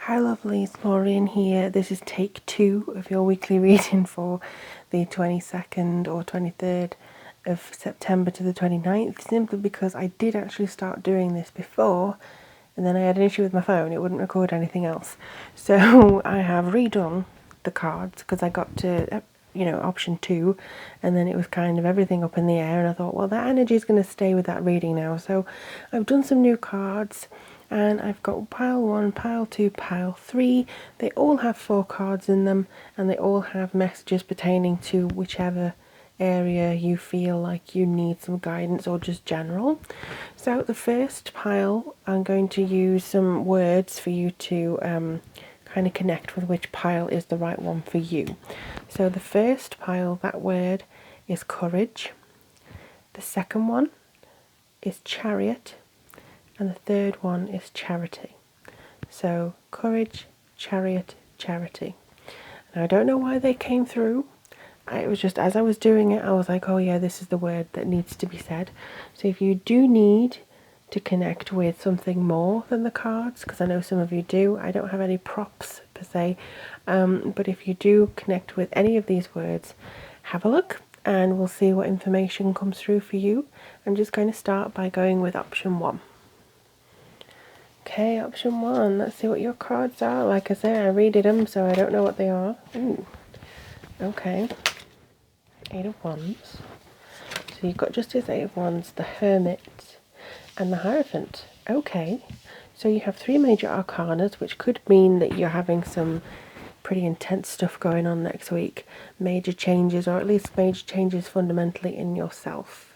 Hi lovelies, Lauren here. This is take 2 of your weekly reading for the 22nd or 23rd of September to the 29th, simply because I did actually start doing this before and then I had an issue with my phone. It wouldn't record anything else. So I have redone the cards because I got to, option 2, and then it was kind of everything up in the air, and I thought, well, that energy is going to stay with that reading now. So I've done some new cards. And I've got pile 1, pile 2, pile 3. They all have 4 cards in them, and they all have messages pertaining to whichever area you feel like you need some guidance or just general. So the first pile, I'm going to use some words for you to kind of connect with which pile is the right one for you. So the first pile, that word is courage. The second one is chariot. And the third one is charity. So courage, chariot, charity. Now I don't know why they came through. It was just as I was doing it, I was like, oh yeah, this is the word that needs to be said. So if you do need to connect with something more than the cards, because I know some of you do, I don't have any props per se, but if you do connect with any of these words, have a look and we'll see what information comes through for you. I'm just going to start by going with option 1. Okay, option 1, let's see what your cards are. Like I say, I redid them, so I don't know what they are. Ooh, okay. 8 of Wands. So you've got Justice, 8 of Wands, the Hermit, and the Hierophant. Okay, so you have 3 Major Arcanas, which could mean that you're having some pretty intense stuff going on next week. Major changes, or at least major changes fundamentally in yourself.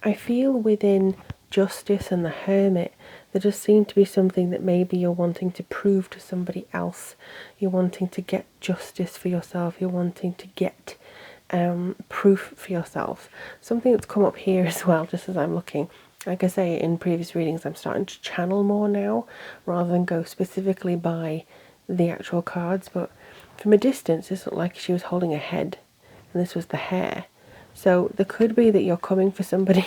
I feel within Justice and the Hermit, there does seem to be something that maybe you're wanting to prove to somebody else. You're wanting to get justice for yourself. You're wanting to get proof for yourself. Something that's come up here as well, just as I'm looking. Like I say, in previous readings, I'm starting to channel more now, rather than go specifically by the actual cards. But from a distance, this looked like she was holding a head, and this was the hair. So there could be that you're coming for somebody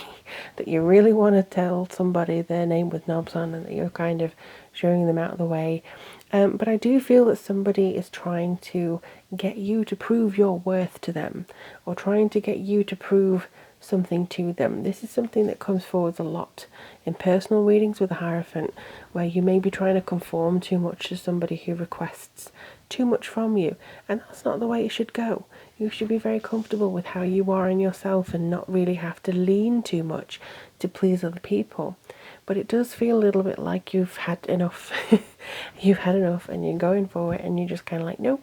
that you really want to tell somebody their name with knobs on, and that you're kind of showing them out of the way. But I do feel that somebody is trying to get you to prove your worth to them, or trying to get you to prove something to them. This is something that comes forward a lot in personal readings with a Hierophant, where you may be trying to conform too much to somebody who requests too much from you, and that's not the way it should go. You should be very comfortable with how you are in yourself and not really have to lean too much to please other people. But it does feel a little bit like you've had enough. You've had enough and you're going for it, and you're just kind of like, nope,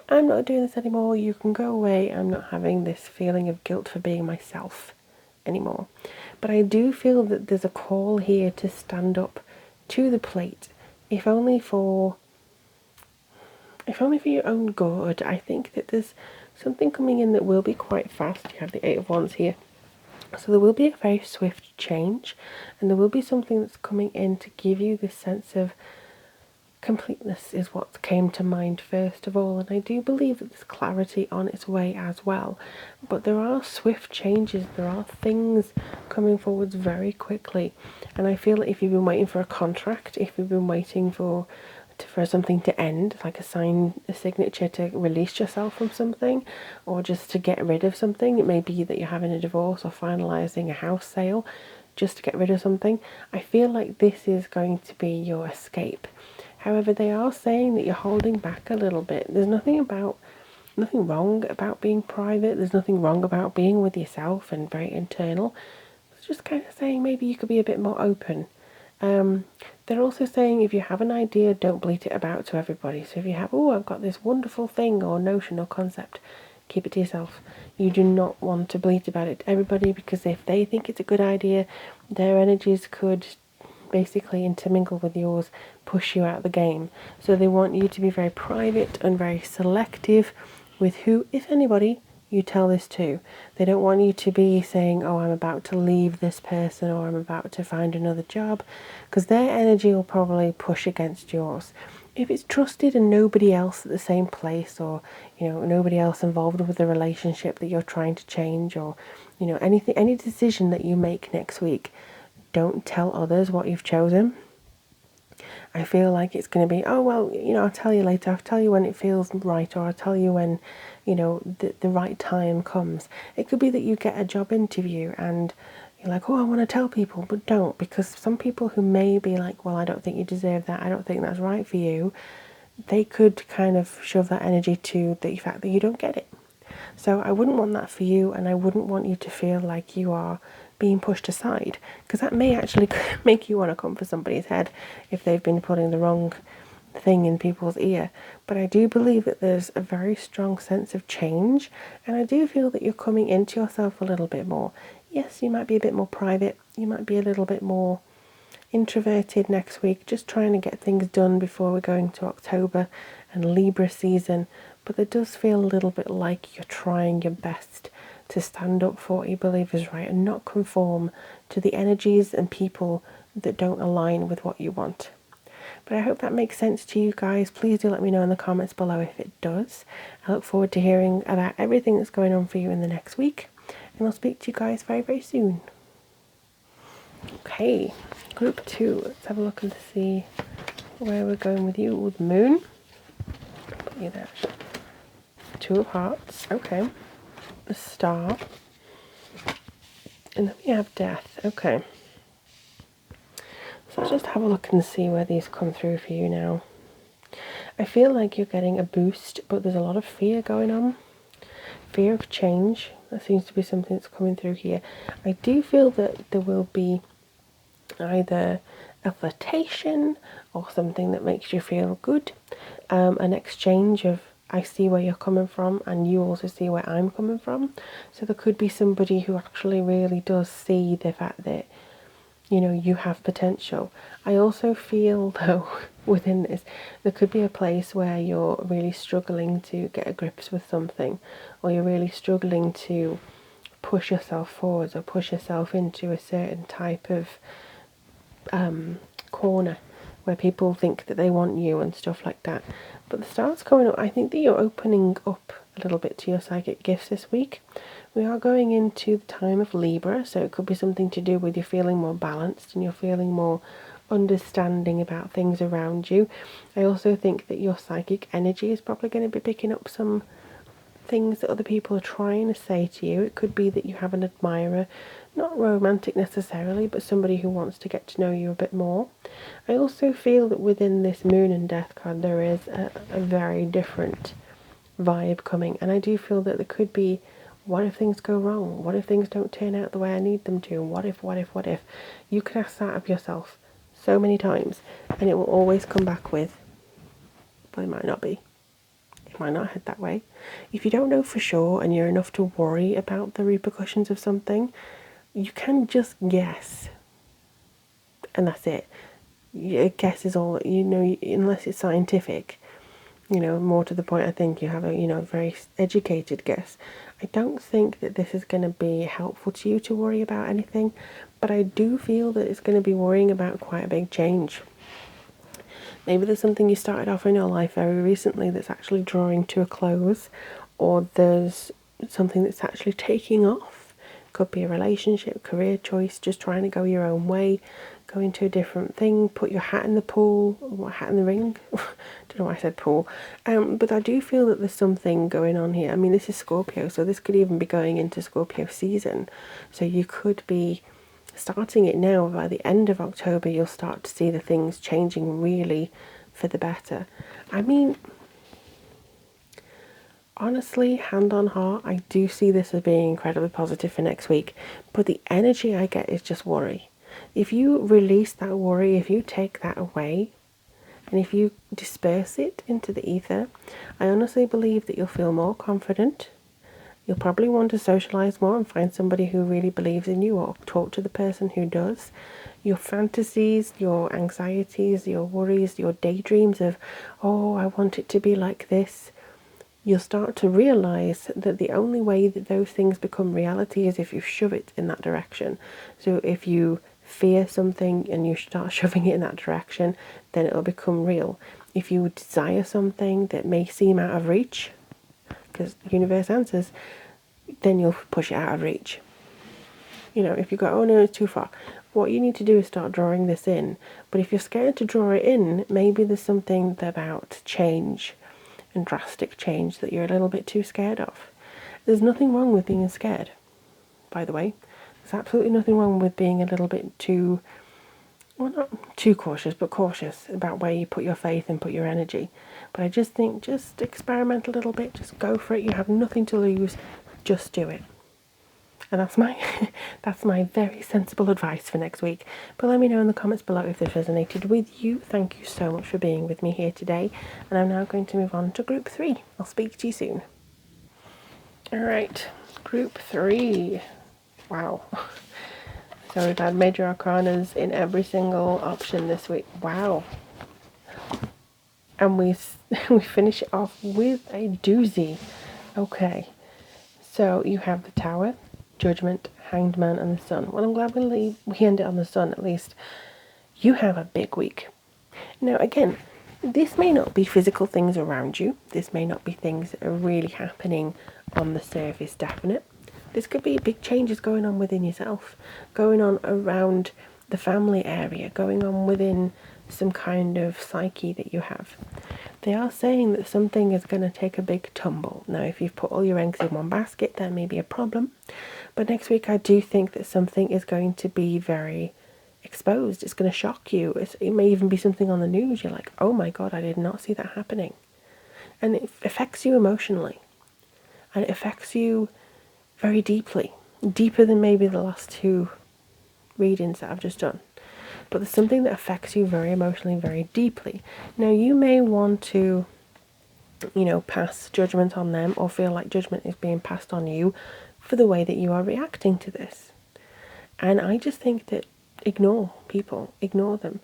I'm not doing this anymore. You can go away. I'm not having this feeling of guilt for being myself anymore. But I do feel that there's a call here to stand up to the plate, if only for your own good. I think that there's something coming in that will be quite fast. You have the 8 of Wands here. So there will be a very swift change, and there will be something that's coming in to give you this sense of completeness is what came to mind first of all. And I do believe that there's clarity on its way as well. But there are swift changes. There are things coming forwards very quickly. And I feel that if you've been waiting for a contract, if you've been waiting for something to end, like a signature to release yourself from something, or just to get rid of something. It may be that you're having a divorce or finalising a house sale just to get rid of something. I feel like this is going to be your escape. However, they are saying that you're holding back a little bit. There's nothing wrong about being private. There's nothing wrong about being with yourself and very internal. It's just kind of saying maybe you could be a bit more open. They're also saying if you have an idea, don't bleat it about to everybody. So if you have, oh, I've got this wonderful thing or notion or concept, keep it to yourself. You do not want to bleat about it to everybody, because if they think it's a good idea, their energies could basically intermingle with yours, push you out of the game. So they want you to be very private and very selective with who, if anybody, you tell this to. They don't want you to be saying, oh, I'm about to leave this person, or I'm about to find another job, because their energy will probably push against yours. If it's trusted and nobody else at the same place, or nobody else involved with the relationship that you're trying to change, or any decision that you make next week, don't tell others what you've chosen. I feel like it's going to be, oh, well, I'll tell you later. I'll tell you when it feels right, or I'll tell you when, the right time comes. It could be that you get a job interview and you're like, oh, I want to tell people, but don't, because some people who may be like, well, I don't think you deserve that, I don't think that's right for you, they could kind of shove that energy to the fact that you don't get it. So I wouldn't want that for you, and I wouldn't want you to feel like you are being pushed aside, because that may actually make you want to come for somebody's head if they've been putting the wrong thing in people's ear. But I do believe that there's a very strong sense of change, and I do feel that you're coming into yourself a little bit more. Yes, you might be a bit more private, you might be a little bit more introverted next week, just trying to get things done before we're going to October and Libra season, but it does feel a little bit like you're trying your best to stand up for what you believe is right and not conform to the energies and people that don't align with what you want. But I hope that makes sense to you guys. Please do let me know in the comments below if it does. I look forward to hearing about everything that's going on for you in the next week, and I'll speak to you guys very, very soon. Okay, group 2. Let's have a look and see where we're going with you. With Moon. Put you there. 2 of Hearts. Okay. The Star. And then we have Death. Okay. So let's just have a look and see where these come through for you now. I feel like you're getting a boost, but there's a lot of fear going on. Fear of change. That seems to be something that's coming through here. I do feel that there will be either a flirtation or something that makes you feel good. An exchange of, I see where you're coming from and you also see where I'm coming from. So there could be somebody who actually really does see the fact that, you have potential. I also feel, though, within this, there could be a place where you're really struggling to get a grips with something, or you're really struggling to push yourself forwards or push yourself into a certain type of corner where people think that they want you and stuff like that. But the Star's coming up. I think that you're opening up a little bit to your psychic gifts this week. We are going into the time of Libra, so it could be something to do with you feeling more balanced and you're feeling more understanding about things around you. I also think that your psychic energy is probably going to be picking up some things that other people are trying to say to you. It could be that you have an admirer, not romantic necessarily, but somebody who wants to get to know you a bit more. I also feel that within this Moon and Death card there is a very different vibe coming, and I do feel that there could be, what if things go wrong? What if things don't turn out the way I need them to? What if? You could ask that of yourself so many times, and it will always come back with, but it might not be. It might not head that way. If you don't know for sure and you're enough to worry about the repercussions of something, you can just guess. And that's it. A guess is all, unless it's scientific. More to the point, I think you have a very educated guess. I don't think that this is going to be helpful to you to worry about anything, but I do feel that it's going to be worrying about quite a big change. Maybe there's something you started off in your life very recently that's actually drawing to a close, or there's something that's actually taking off. Could be a relationship, career choice, just trying to go your own way, go into a different thing, put your hat in the pool, or hat in the ring. Don't know why I said pool. But I do feel that there's something going on here. I mean, this is Scorpio, so this could even be going into Scorpio season. So you could be starting it now. By the end of October, you'll start to see the things changing really for the better. I mean, honestly, hand on heart, I do see this as being incredibly positive for next week, but the energy I get is just worry. If you release that worry, if you take that away, and if you disperse it into the ether, I honestly believe that you'll feel more confident. You'll probably want to socialise more and find somebody who really believes in you, or talk to the person who does. Your fantasies, your anxieties, your worries, your daydreams of, oh, I want it to be like this. You'll start to realise that the only way that those things become reality is if you shove it in that direction. So if you fear something and you start shoving it in that direction, then it'll become real. If you desire something that may seem out of reach, because the universe answers, then you'll push it out of reach. If you go, oh no, it's too far. what you need to do is start drawing this in. But if you're scared to draw it in, maybe there's something about change and drastic change that you're a little bit too scared of. There's nothing wrong with being scared, by the way. There's absolutely nothing wrong with being a little bit too, well, not too cautious, but cautious about where you put your faith and put your energy. But I just think, just experiment a little bit, just go for it. You have nothing to lose, just do it. And that's my that's my very sensible advice for next week. But let me know in the comments below if this resonated with you. Thank you so much for being with me here today. And I'm now going to move on to group 3. I'll speak to you soon. Alright, group 3. Wow. So we've had Major Arcanas in every single option this week. Wow. And we finish it off with a doozy. Okay. So you have the Tower, Judgment, Hanged Man, and the Sun. Well, I'm glad we end it on the Sun at least. You have a big week. Now, again, this may not be physical things around you. This may not be things that are really happening on the surface, definite. This could be big changes going on within yourself, going on around the family area, going on within some kind of psyche that you have. They are saying that something is going to take a big tumble. Now, if you've put all your eggs in one basket, that may be a problem. But next week, I do think that something is going to be very exposed. It's going to shock you. It may even be something on the news. You're like, oh my God, I did not see that happening. And it affects you emotionally. And it affects you very deeply. Deeper than maybe the last 2 readings that I've just done. But there's something that affects you very emotionally, very deeply. Now, you may want to, pass judgment on them or feel like judgment is being passed on you for the way that you are reacting to this. And I just think that ignore people, ignore them.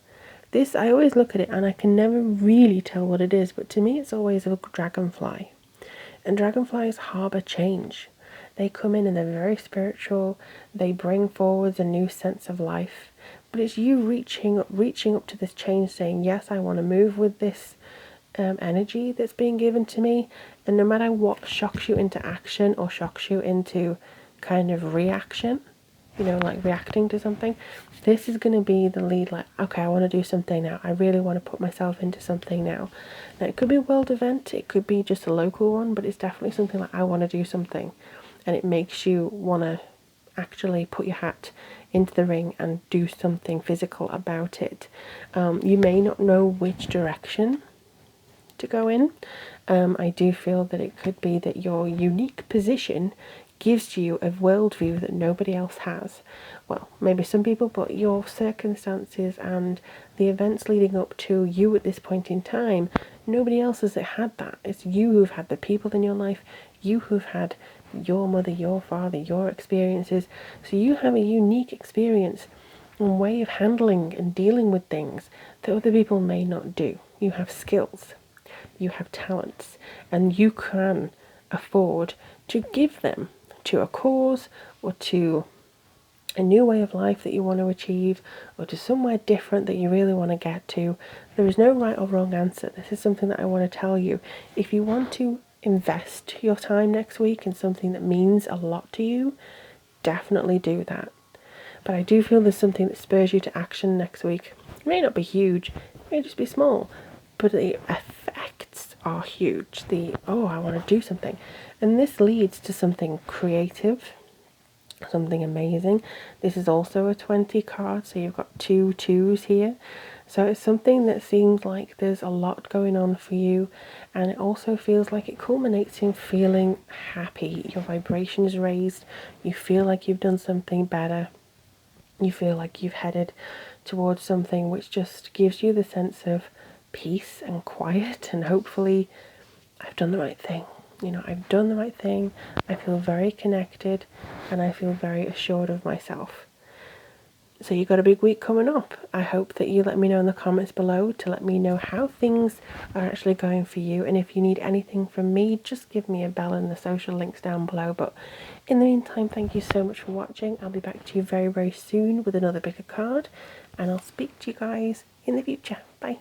This, I always look at it and I can never really tell what it is, but to me it's always a dragonfly. And dragonflies harbour change. They come in and they're very spiritual. They bring forwards a new sense of life. But it's you reaching up to this change, saying, yes, I want to move with this energy that's being given to me. And no matter what shocks you into action or shocks you into kind of reaction, like reacting to something, this is going to be the lead, like, okay, I want to do something now. I really want to put myself into something now. Now, it could be a world event. It could be just a local one, but it's definitely something like, I want to do something. And it makes you want to actually put your hat into the ring and do something physical about it. You may not know which direction to go in. I do feel that it could be that your unique position gives you a worldview that nobody else has. Well, maybe some people, but your circumstances and the events leading up to you at this point in time, nobody else has had that. It's you who've had the people in your life, you who've had your mother, your father, your experiences. So you have a unique experience and way of handling and dealing with things that other people may not do. You have skills, you have talents, and you can afford to give them to a cause or to a new way of life that you want to achieve, or to somewhere different that you really want to get to. There is no right or wrong answer. This is something that I want to tell you. If you want to invest your time next week in something that means a lot to you, definitely do that. But I do feel there's something that spurs you to action next week. It may not be huge, it may just be small, but the effects are huge. I want to do something. And this leads to something creative, something amazing. This is also a 20 card, so you've got 2 2s here. So it's something that seems like there's a lot going on for you, and it also feels like it culminates in feeling happy. Your vibration is raised, you feel like you've done something better, you feel like you've headed towards something which just gives you the sense of peace and quiet, and hopefully I've done the right thing. I've done the right thing. I feel very connected and I feel very assured of myself. So you've got a big week coming up. I hope that you let me know in the comments below to let me know how things are actually going for you. And if you need anything from me, just give me a bell in the social links down below. But in the meantime, thank you so much for watching. I'll be back to you very, very soon with another pick a card. And I'll speak to you guys in the future. Bye.